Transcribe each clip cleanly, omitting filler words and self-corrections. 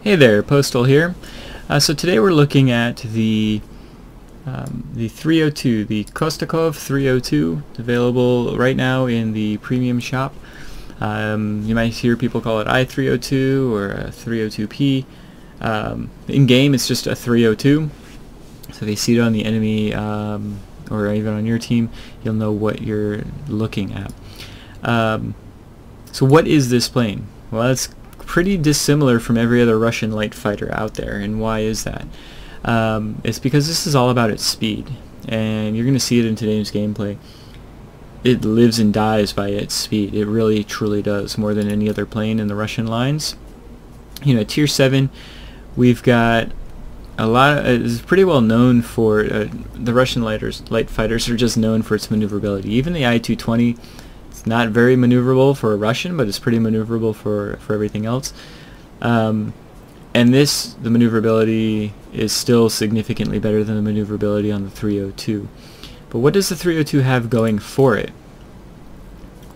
Hey there, Postal here. So today we're looking at the 302, the Kostakov 302, available right now in the premium shop. You might hear people call it I-302 or a 302P. In game it's just a 302, so if you see it on the enemy or even on your team, you'll know what you're looking at. So what is this plane? Well, it's pretty dissimilar from every other Russian light fighter out there, and why is that? It's because this is all about its speed, and you're going to see it in today's gameplay. It lives and dies by its speed. It really truly does, more than any other plane in the Russian lines. You know, Tier 7, we've got a lot of, it's pretty well known for, the Russian light fighters are just known for its maneuverability. Even the I-220, it's not very maneuverable for a Russian, but it's pretty maneuverable for everything else. And the maneuverability is still significantly better than the maneuverability on the 302. But what does the 302 have going for it?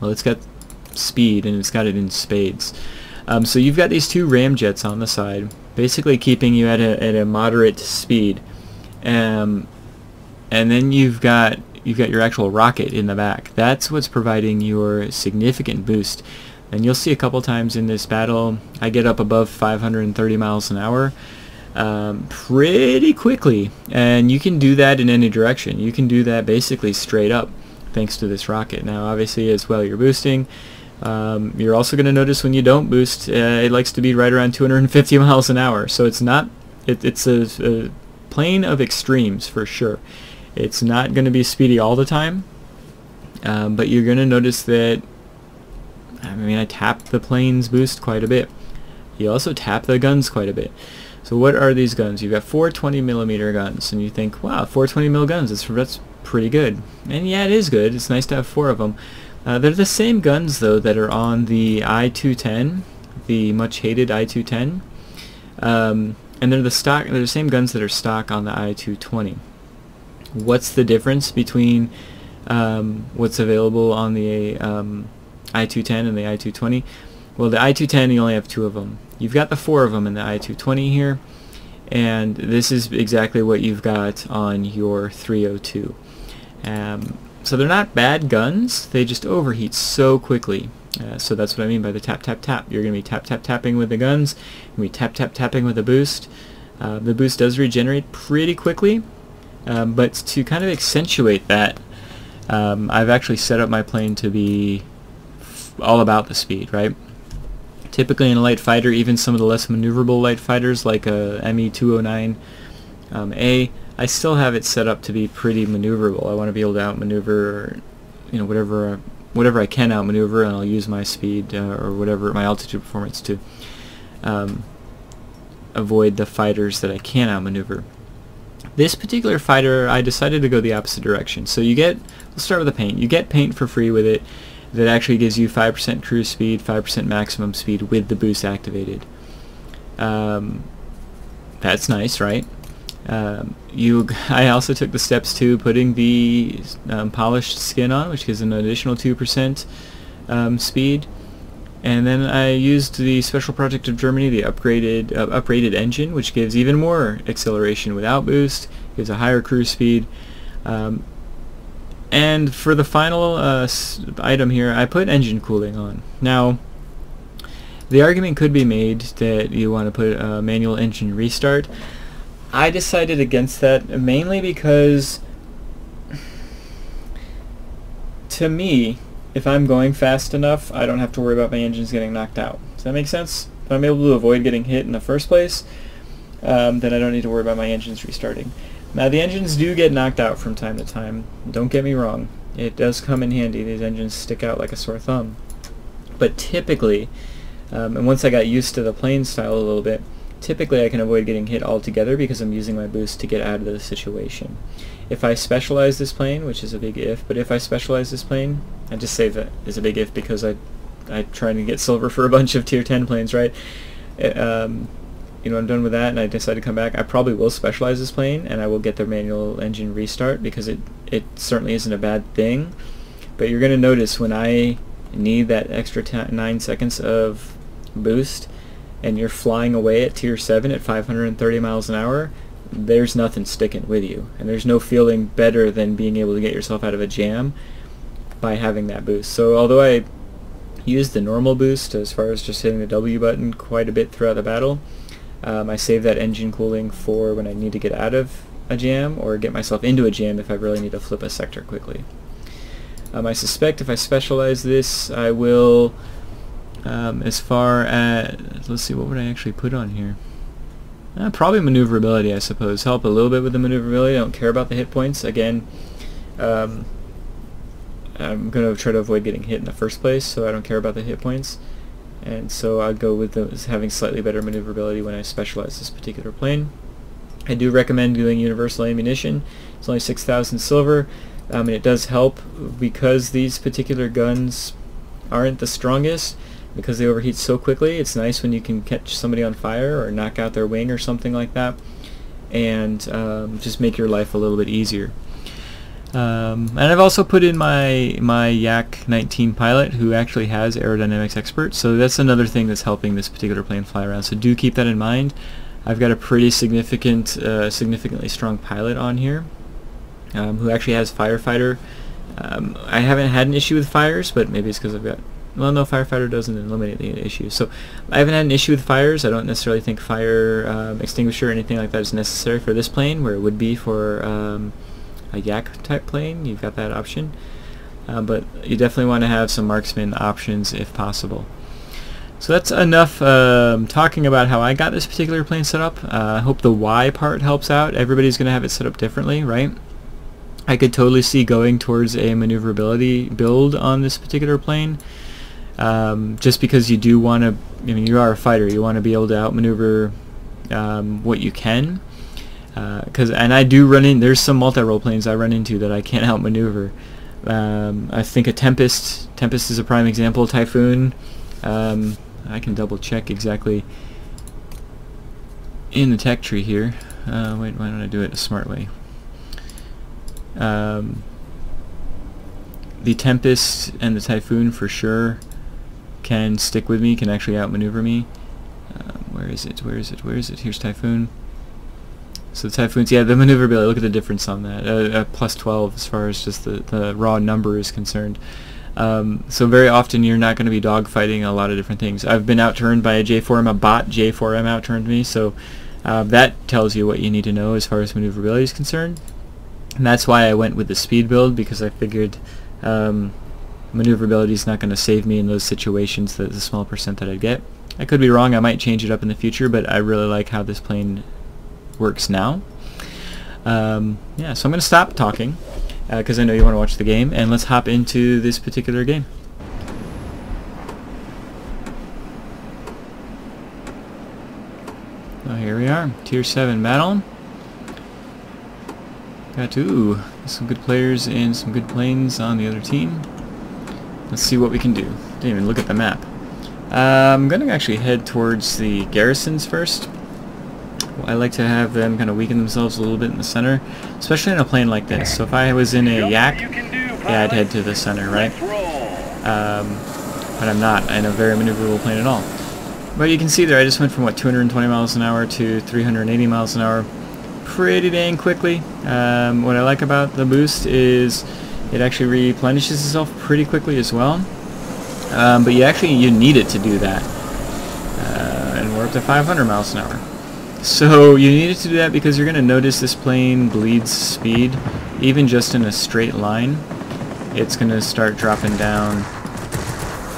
Well, it's got speed, and it's got it in spades. So you've got these two ramjets on the side, basically keeping you at a moderate speed, and then you've got your actual rocket in the back. That's what's providing your significant boost. And you'll see a couple times in this battle, I get up above 530 miles an hour pretty quickly, and you can do that in any direction. You can do that basically straight up thanks to this rocket. Now obviously as well you're boosting, you're also going to notice when you don't boost, it likes to be right around 250 miles an hour. So it's a plane of extremes for sure. It's not going to be speedy all the time, but you're going to notice that, I mean, I tap the plane's boost quite a bit. You also tap the guns quite a bit. So what are these guns? You've got 420mm guns, and you think, wow, 420mm guns, that's pretty good. And yeah, it is good. It's nice to have 4 of them. They're the same guns, though, that are on the I-210, the much-hated I-210. And they're the same guns that are stock on the I-220. What's the difference between what's available on the I-210 and the I-220? Well, the I-210, you only have 2 of them. You've got the 4 of them in the I-220 here, and this is exactly what you've got on your 302. So they're not bad guns, they just overheat so quickly. So that's what I mean by the tap tap tap. You're going to be tap tap tapping with the guns, you're going to be tap tap tapping with the boost. The boost does regenerate pretty quickly, but to kind of accentuate that, I've actually set up my plane to be all about the speed, right? Typically in a light fighter, even some of the less maneuverable light fighters like a ME-209A, I still have it set up to be pretty maneuverable. I want to be able to outmaneuver, you know, whatever I can outmaneuver, and I'll use my speed or whatever, my altitude performance to avoid the fighters that I can't outmaneuver. This particular fighter, I decided to go the opposite direction. So let's start with the paint. You get paint for free with it that actually gives you 5% cruise speed, 5% maximum speed with the boost activated. That's nice, right? I also took the steps to putting the polished skin on, which gives an additional 2% speed. And then I used the Special Project of Germany, the upgraded engine, which gives even more acceleration without boost, gives a higher cruise speed. And for the final item here, I put engine cooling on. Now, the argument could be made that you want to put a manual engine restart. I decided against that mainly because, to me, if I'm going fast enough, I don't have to worry about my engines getting knocked out. Does that make sense? If I'm able to avoid getting hit in the first place, then I don't need to worry about my engines restarting. Now, the engines do get knocked out from time to time. Don't get me wrong. It does come in handy. These engines stick out like a sore thumb. But typically, and once I got used to the plane style a little bit, typically I can avoid getting hit altogether because I'm using my boost to get out of the situation. If I specialize this plane, which is a big if, but if I specialize this plane, I just say that is a big if because I try to get silver for a bunch of Tier 10 planes, right? You know, I'm done with that and I decide to come back, I probably will specialize this plane and I will get the manual engine restart because it certainly isn't a bad thing. But you're going to notice when I need that extra 9 seconds of boost, and you're flying away at Tier 7 at 530 miles an hour, there's nothing sticking with you. And there's no feeling better than being able to get yourself out of a jam by having that boost. So although I used the normal boost as far as just hitting the W button quite a bit throughout the battle, I save that engine cooling for when I need to get out of a jam or get myself into a jam if I really need to flip a sector quickly. I suspect if I specialize this, I will, as far as, let's see, what would I actually put on here? Probably maneuverability, I suppose. Help a little bit with the maneuverability. I don't care about the hit points. Again, I'm going to try to avoid getting hit in the first place, so I don't care about the hit points. And so I'll go with having slightly better maneuverability when I specialize this particular plane. I do recommend doing universal ammunition. It's only 6,000 silver, and it does help because these particular guns aren't the strongest, because they overheat so quickly. It's nice when you can catch somebody on fire or knock out their wing or something like that, and just make your life a little bit easier. And I've also put in my Yak 19 pilot, who actually has aerodynamics expert, so that's another thing that's helping this particular plane fly around. So do keep that in mind. I've got a pretty significantly strong pilot on here, who actually has firefighter. I haven't had an issue with fires, but maybe it's because I've got, well, no, firefighter doesn't eliminate the issue. So I haven't had an issue with fires. I don't necessarily think fire extinguisher or anything like that is necessary for this plane, where it would be for a Yak type plane. You've got that option, but you definitely want to have some marksman options if possible. So that's enough talking about how I got this particular plane set up. I hope the why part helps out. Everybody's going to have it set up differently, right? I could totally see going towards a maneuverability build on this particular plane, just because you do want to, I mean, you are a fighter, you want to be able to outmaneuver what you can. And I do run in, there's some multi-role planes I run into that I can't outmaneuver. I think a Tempest is a prime example. Typhoon, I can double check exactly in the tech tree here. Wait, why don't I do it a smart way? The Tempest and the Typhoon for sure can stick with me, can actually outmaneuver me. Where is it? Here's Typhoon. So the Typhoons, yeah, the maneuverability, look at the difference on that. Plus 12 as far as just the raw number is concerned. So very often you're not going to be dogfighting a lot of different things. I've been outturned by a J4M, a bot J4M outturned me, so that tells you what you need to know as far as maneuverability is concerned. And that's why I went with the speed build, because I figured maneuverability is not going to save me in those situations, the small percent that I'd get. I could be wrong, I might change it up in the future, but I really like how this plane works now. Yeah, so I'm going to stop talking, because I know you want to watch the game, and let's hop into this particular game. Oh, here we are, Tier 7 battle. Got some good players and some good planes on the other team. Let's see what we can do. Didn't even look at the map. I'm going to actually head towards the garrisons first. I like to have them kind of weaken themselves a little bit in the center, especially in a plane like this. So if I was in a Yak, yeah, I'd head to the center, right? But I'm not in a very maneuverable plane at all. But you can see there, I just went from, what, 220 miles an hour to 380 miles an hour pretty dang quickly. What I like about the boost is it actually replenishes itself pretty quickly as well. But you need it to do that. And we're up to 500 miles an hour. So you need it to do that because you're going to notice this plane bleeds speed. Even just in a straight line, it's going to start dropping down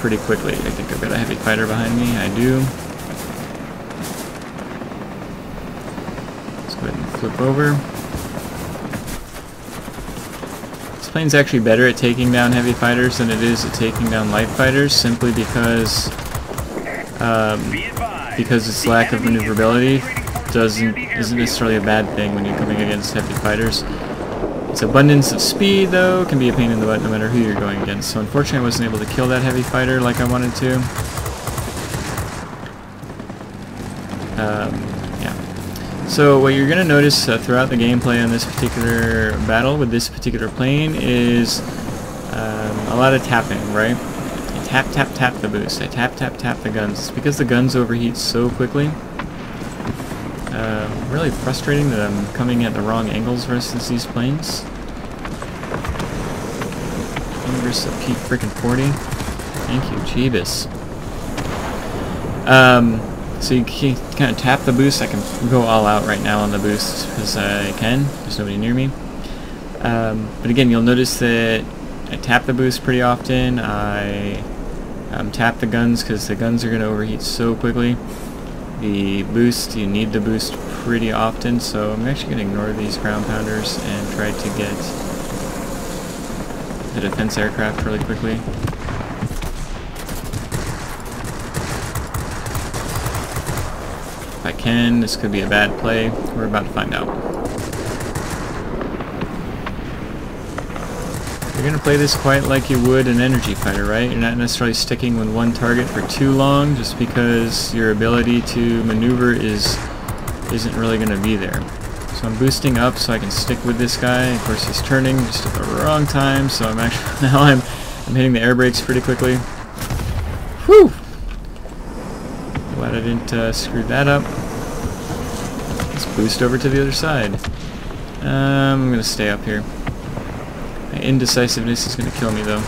pretty quickly. I think I've got a heavy fighter behind me. I do. Let's go ahead and flip over. This plane's actually better at taking down heavy fighters than it is at taking down light fighters, simply because its lack of maneuverability isn't necessarily a bad thing when you're coming against heavy fighters. Its abundance of speed, though, can be a pain in the butt no matter who you're going against. So unfortunately I wasn't able to kill that heavy fighter like I wanted to. Yeah. So what you're going to notice throughout the gameplay on this particular battle with this particular plane is a lot of tapping, right? tap, tap, tap the boost. I tap, tap, tap the guns. It's because the guns overheat so quickly. Really frustrating that I'm coming at the wrong angles versus these planes. Versus a P frickin' 40. Thank you, Jeebus. So you can kind of tap the boost. I can go all out right now on the boost because I can. There's nobody near me. But again, you'll notice that I tap the boost pretty often. I tap the guns because the guns are going to overheat so quickly. The boost, you need the boost pretty often, so I'm actually going to ignore these ground pounders and try to get the defense aircraft really quickly. If I can, this could be a bad play. We're about to find out. You're going to play this quite like you would an energy fighter, right? You're not necessarily sticking with one target for too long just because your ability to maneuver isn't really going to be there. So I'm boosting up so I can stick with this guy. Of course he's turning just at the wrong time, so I'm actually now I'm hitting the air brakes pretty quickly. Whew! Glad I didn't screw that up. Let's boost over to the other side. I'm gonna stay up here. My indecisiveness is gonna kill me though.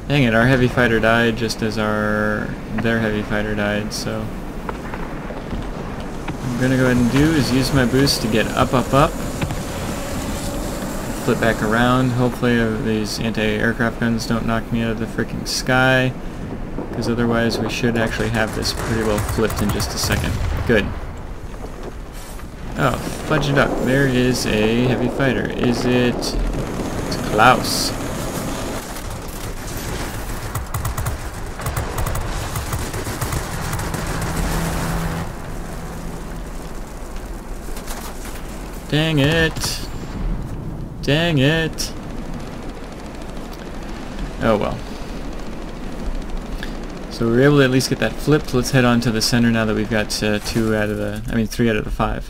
Dang it, our heavy fighter died just as their heavy fighter died, so what I'm gonna go ahead and do is use my boost to get up, up, up. Flip back around. Hopefully these anti-aircraft guns don't knock me out of the freaking sky, because otherwise we should actually have this pretty well flipped in just a second. Good. Oh, fudge it up. There is a heavy fighter. Is it? It's Klaus. Dang it. Dang it. Oh well. So we were able to at least get that flipped. Let's head on to the center now that we've got 3 out of the 5.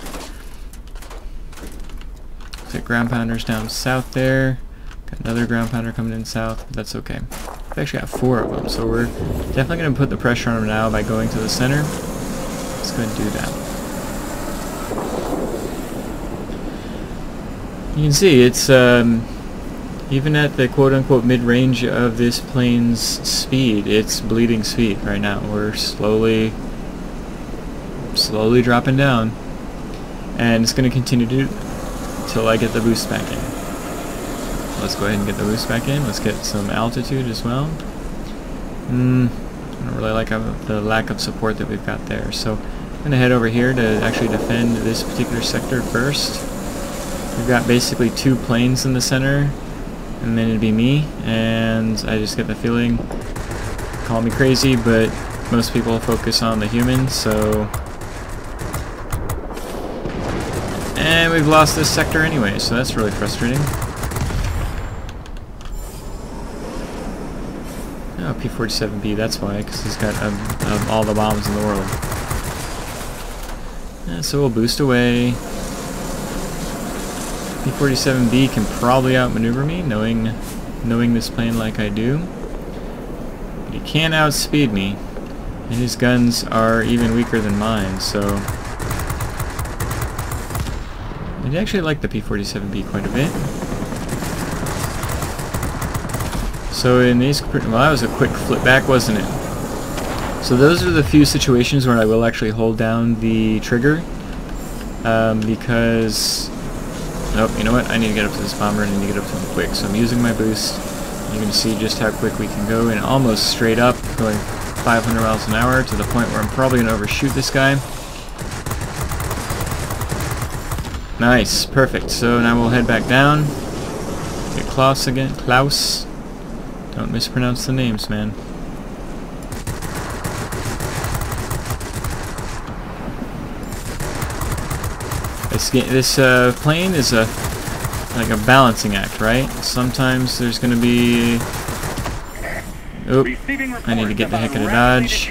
Got ground pounders down south there. Got another ground pounder coming in south, but that's okay. We've actually got 4 of them, so we're definitely going to put the pressure on them now by going to the center. Let's go ahead and do that. You can see it's even at the quote-unquote mid-range of this plane's speed, it's bleeding speed right now. We're slowly dropping down, and it's going to continue to until I get the boost back in. Let's go ahead and get the boost back in. Let's get some altitude as well. I don't really like the lack of support that we've got there, so I'm going to head over here to actually defend this particular sector first. We've got basically 2 planes in the center, and then it'd be me, and I just get the feeling, call me crazy, but most people focus on the human, so... And we've lost this sector anyway, so that's really frustrating. Oh, P-47B, that's why, because he's got all the bombs in the world. So we'll boost away. P-47B can probably outmaneuver me, knowing this plane like I do. But he can't outspeed me, and his guns are even weaker than mine, so... I actually like the P-47B quite a bit. So in these... Well, that was a quick flip back, wasn't it? So those are the few situations where I will actually hold down the trigger, because... Nope, you know what? I need to get up to this bomber and I need to get up to him quick. So I'm using my boost. You can see just how quick we can go, and almost straight up, going 500 miles an hour to the point where I'm probably going to overshoot this guy. Nice, perfect. So now we'll head back down. Get Klaus again. Klaus. Don't mispronounce the names, man. This plane is like a balancing act, right? Sometimes there's going to be... Oop, I need to get the heck out of dodge.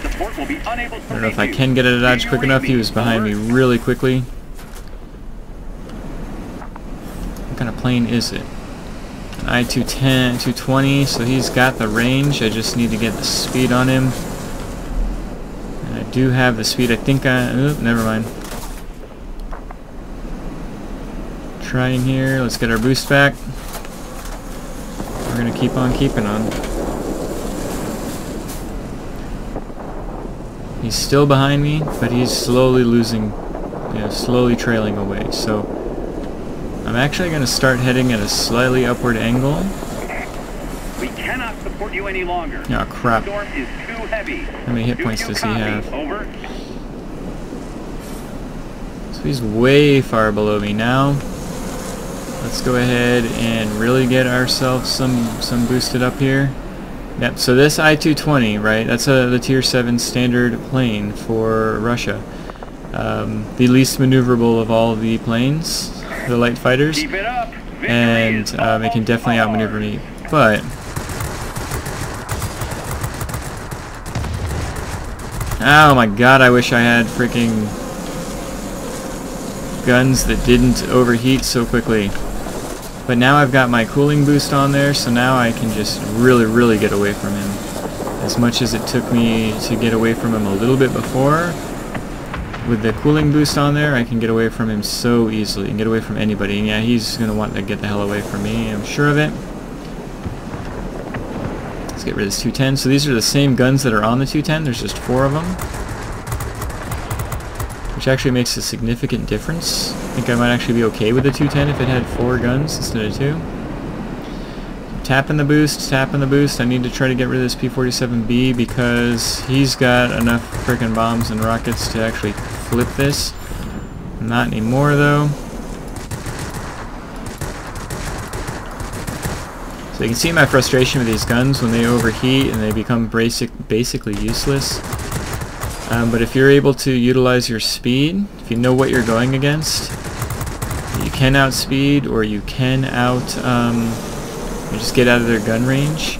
Support will be unable to I don't know if I can get out of dodge quick enough. He was behind me really quickly. What kind of plane is it? An I-210, 220, so he's got the range. I just need to get the speed on him. And I do have the speed. I think never mind. Trying here. Let's get our boost back. We're gonna keep on keeping on. He's still behind me, but he's slowly losing, slowly trailing away. So I'm actually going to start heading at a slightly upward angle. We cannot support you any longer. Oh crap. The storm is too heavy. How many hit points does he have? Over. So he's way far below me now. Let's go ahead and really get ourselves some boosted up here. Yep, so this I-220, right, that's the Tier 7 standard plane for Russia. The least maneuverable of all the planes, the light fighters. Keep it up. And it can definitely outmaneuver me. But oh my god, I wish I had freaking guns that didn't overheat so quickly. But now I've got my cooling boost on there, so now I can just really get away from him. As much as it took me to get away from him a little bit before, with the cooling boost on there, I can get away from him so easily, and get away from anybody. And yeah, he's going to want to get the hell away from me, I'm sure of it. Let's get rid of this 210. So these are the same guns that are on the 210, there's just 4 of them. Which actually makes a significant difference. I think I might actually be okay with the 210 if it had 4 guns instead of 2. Tapping the boost, tapping the boost. I need to try to get rid of this P-47B because he's got enough frickin' bombs and rockets to actually flip this. Not anymore though. So you can see my frustration with these guns when they overheat and they become basically useless. But if you're able to utilize your speed, if you know what you're going against, you can outspeed or you can just get out of their gun range,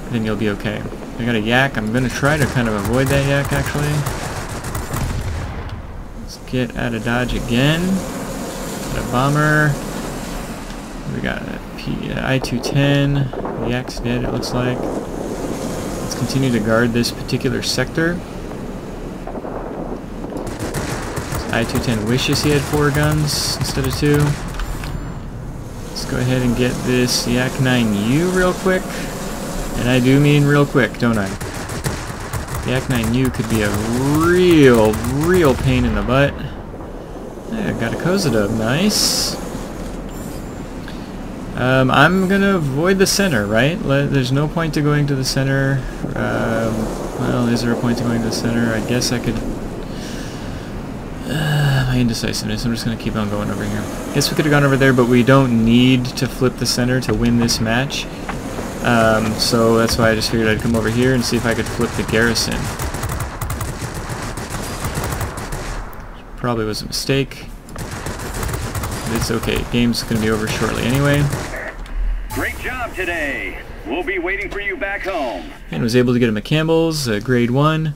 then you'll be okay. I got a yak. I'm going to try to kind of avoid that yak actually. Let's get out of dodge again. Got a bomber. We got a I-210. The yak's dead it looks like. Let's continue to guard this particular sector. I-210 wishes he had 4 guns instead of 2. Let's go ahead and get this Yak 9U real quick. And I do mean real quick, don't I? Yak 9U could be a real pain in the butt. Yeah, got a Kozadub, nice. I'm gonna avoid the center, right? There's no point to going to the center. Well, is there a point to going to the center? I guess I could... my indecisiveness, I'm just gonna keep on going over here. Guess we could have gone over there, but we don't need to flip the center to win this match. So that's why I just figured I'd come over here and see if I could flip the garrison. Probably was a mistake. But it's okay, game's gonna be over shortly anyway. Great job today. We'll be waiting for you back home. And was able to get him a Campbell's, grade 1.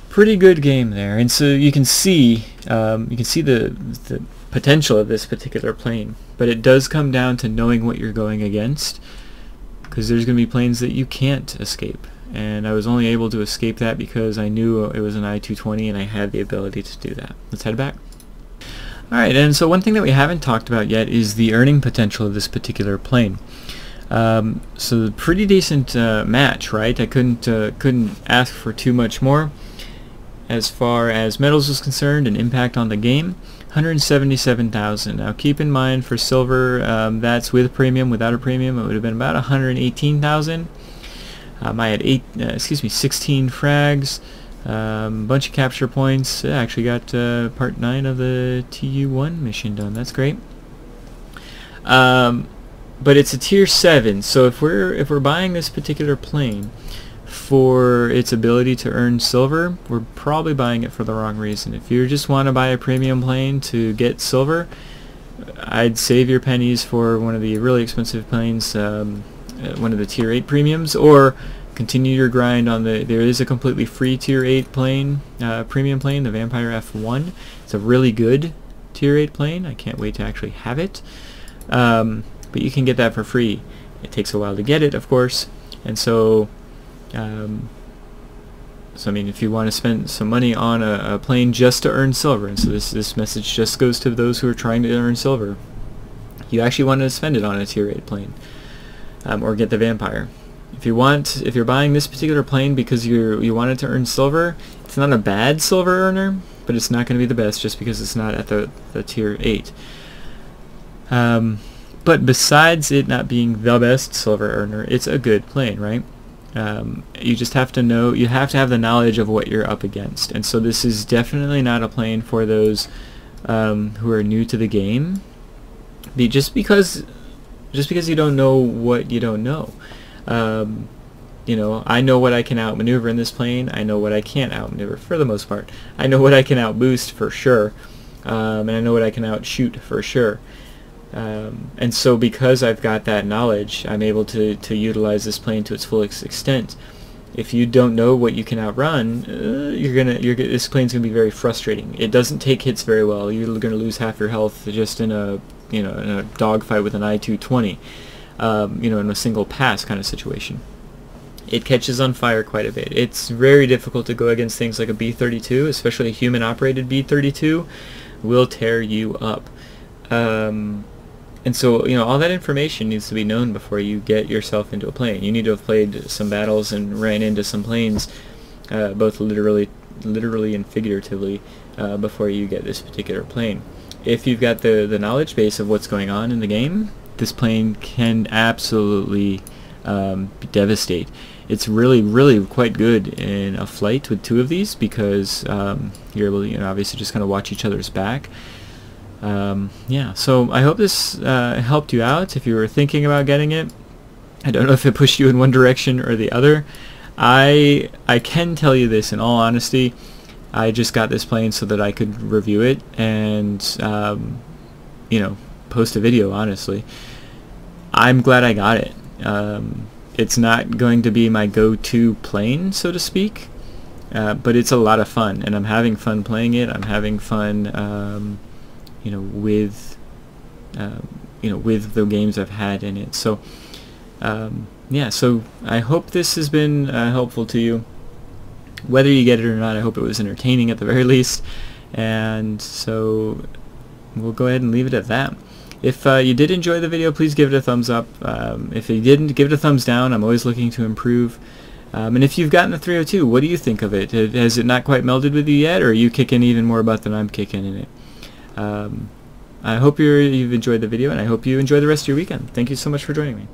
Pretty good game there, and so you can see the potential of this particular plane. But it does come down to knowing what you're going against, because there's going to be planes that you can't escape. And I was only able to escape that because I knew it was an I-220 and I had the ability to do that. Let's head back. Alright, and so one thing that we haven't talked about yet is the earning potential of this particular plane. So pretty decent match, right? I couldn't ask for too much more as far as medals was concerned and impact on the game. 177,000. Now keep in mind for silver, that's with premium. Without a premium, it would have been about 118,000. I had 16 frags. Bunch of capture points. I actually got part 9 of the TU1 mission done. That's great. But it's a tier 7, so if we're buying this particular plane for its ability to earn silver, we're probably buying it for the wrong reason. If you just want to buy a premium plane to get silver, I'd save your pennies for one of the really expensive planes, one of the tier 8 premiums, or continue your grind on there is a completely free Tier 8 plane, premium plane, the Vampire F1. It's a really good Tier 8 plane. I can't wait to actually have it. But you can get that for free. It takes a while to get it, of course, and so I mean, if you want to spend some money on a plane just to earn silver, and so this message just goes to those who are trying to earn silver, you actually want to spend it on a Tier 8 plane, or get the Vampire. If you're buying this particular plane because you wanted to earn silver, it's not a bad silver earner, but it's not going to be the best just because it's not at the Tier 8. But besides it not being the best silver earner, it's a good plane, right? You just have to know, you have to have the knowledge of what you're up against, and so this is definitely not a plane for those who are new to the game. Just because you don't know what you don't know. You know, I know what I can outmaneuver in this plane. I know what I can't outmaneuver for the most part. I know what I can outboost for sure, and I know what I can outshoot for sure. And so because I've got that knowledge, I'm able to utilize this plane to its full extent. If you don't know what you can outrun, this plane's gonna be very frustrating. It doesn't take hits very well. You're gonna lose half your health just in a in a dogfight with an I-220, in a single pass kind of situation. It catches on fire quite a bit. It's very difficult to go against things like a B-32, especially a human-operated B-32, will tear you up. And so, all that information needs to be known before you get yourself into a plane. You need to have played some battles and ran into some planes, both literally and figuratively, before you get this particular plane. If you've got the knowledge base of what's going on in the game, this plane can absolutely devastate. It's really quite good in a flight with two of these because you're able to obviously just kind of watch each other's back. Yeah, so I hope this helped you out if you were thinking about getting it. I don't know if it pushed you in one direction or the other. I can tell you this in all honesty. I just got this plane so that I could review it and post a video. Honestly, I'm glad I got it. It's not going to be my go-to plane, so to speak, but it's a lot of fun, and I'm having fun playing it. I'm having fun with the games I've had in it. So yeah, so I hope this has been helpful to you. Whether you get it or not, I hope it was entertaining at the very least. And so we'll go ahead and leave it at that. If you did enjoy the video, please give it a thumbs up. If you didn't, give it a thumbs down. I'm always looking to improve. And if you've gotten the 302, what do you think of it? Has it not quite melded with you yet, or are you kicking even more butt than I'm kicking in it? I hope you've enjoyed the video, and I hope you enjoy the rest of your weekend. Thank you so much for joining me.